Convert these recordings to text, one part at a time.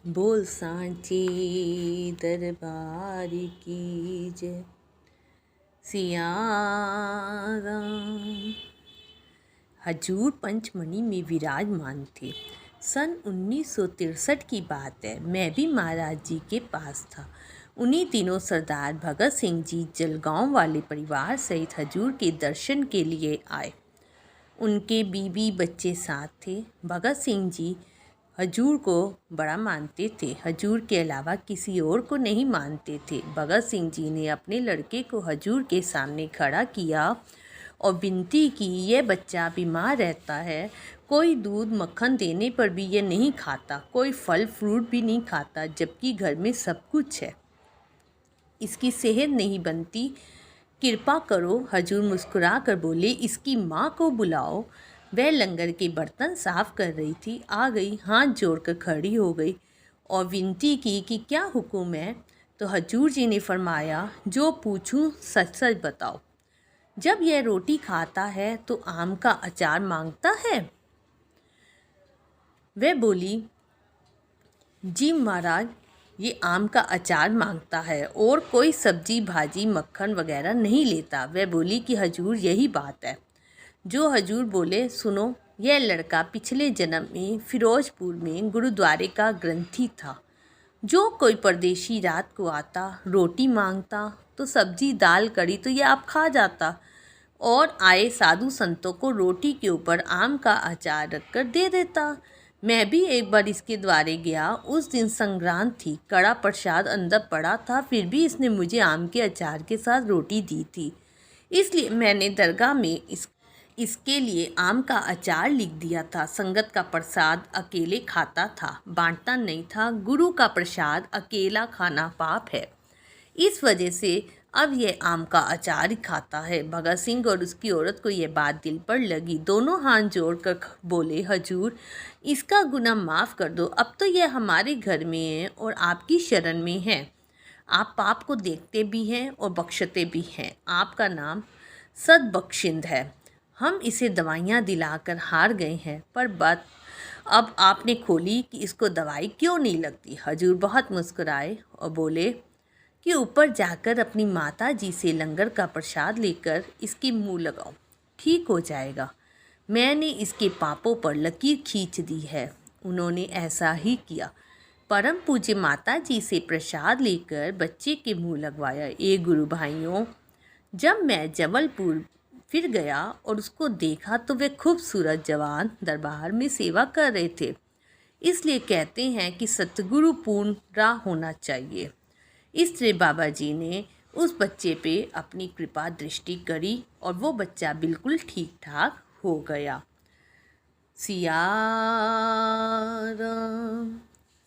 बोल सांचे दरबार की जय। सिया राम। हजूर पंचमढ़ी में विराजमान थे। सन 1963 की बात है। मैं भी महाराज जी के पास था। उन्हीं दिनों सरदार भगत सिंह जी जलगांव वाले परिवार सहित हजूर के दर्शन के लिए आए। उनके बीवी बच्चे साथ थे। भगत सिंह जी हजूर को बड़ा मानते थे। हजूर के अलावा किसी और को नहीं मानते थे। भगत सिंह जी ने अपने लड़के को हजूर के सामने खड़ा किया और विनती की, यह बच्चा बीमार रहता है, कोई दूध मक्खन देने पर भी यह नहीं खाता, कोई फल फ्रूट भी नहीं खाता, जबकि घर में सब कुछ है, इसकी सेहत नहीं बनती, कृपा करो। हजूर मुस्कुरा कर बोले, इसकी माँ को बुलाओ। वह लंगर के बर्तन साफ कर रही थी। आ गई, हाथ जोड़कर खड़ी हो गई और विनती की कि क्या हुक्म है। तो हजूर जी ने फरमाया, जो पूछूं सच सच बताओ। जब यह रोटी खाता है तो आम का अचार मांगता है। वह बोली, जी महाराज, ये आम का अचार मांगता है और कोई सब्जी भाजी मक्खन वगैरह नहीं लेता। वह बोली कि हजूर यही बात है। जो हजूर बोले, सुनो, यह लड़का पिछले जन्म में फिरोजपुर में गुरुद्वारे का ग्रंथी था। जो कोई परदेशी रात को आता, रोटी मांगता तो सब्जी दाल कड़ी तो यह आप खा जाता और आए साधु संतों को रोटी के ऊपर आम का अचार रखकर दे देता। मैं भी एक बार इसके द्वारे गया। उस दिन संक्रांत थी, कड़ा प्रसाद अंदर पड़ा था, फिर भी इसने मुझे आम के अचार के साथ रोटी दी थी। इसलिए मैंने दरगाह में इसके लिए आम का अचार लिख दिया था। संगत का प्रसाद अकेले खाता था, बांटता नहीं था। गुरु का प्रसाद अकेला खाना पाप है। इस वजह से अब यह आम का अचार ही खाता है। भगत सिंह और उसकी औरत को यह बात दिल पर लगी। दोनों हाथ जोड़कर बोले, हजूर, इसका गुनाह माफ़ कर दो। अब तो यह हमारे घर में है और आपकी शरण में है। आप पाप को देखते भी हैं और बख्शते भी हैं। आपका नाम सदबख्शिंद है। हम इसे दवाइयाँ दिलाकर हार गए हैं, पर बात अब आपने खोली कि इसको दवाई क्यों नहीं लगती। हजूर बहुत मुस्कुराए और बोले कि ऊपर जाकर अपनी माता जी से लंगर का प्रसाद लेकर इसके मुंह लगाओ, ठीक हो जाएगा। मैंने इसके पापों पर लकीर खींच दी है। उन्होंने ऐसा ही किया। परम पूज्य माता जी से प्रसाद लेकर बच्चे के मुंह लगवाया। ये गुरु भाइयों, जब मैं जबलपुर फिर गया और उसको देखा तो वे खूबसूरत जवान दरबार में सेवा कर रहे थे। इसलिए कहते हैं कि सतगुरु पूर्ण होना चाहिए। इस तरह बाबा जी ने उस बच्चे पे अपनी कृपा दृष्टि करी और वो बच्चा बिल्कुल ठीक ठाक हो गया। सिया राम,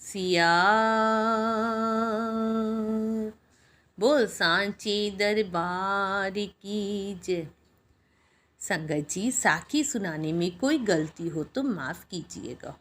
सिया। बोल सांची दरबार की जय। संगत जी, साखी सुनाने में कोई गलती हो तो माफ़ कीजिएगा।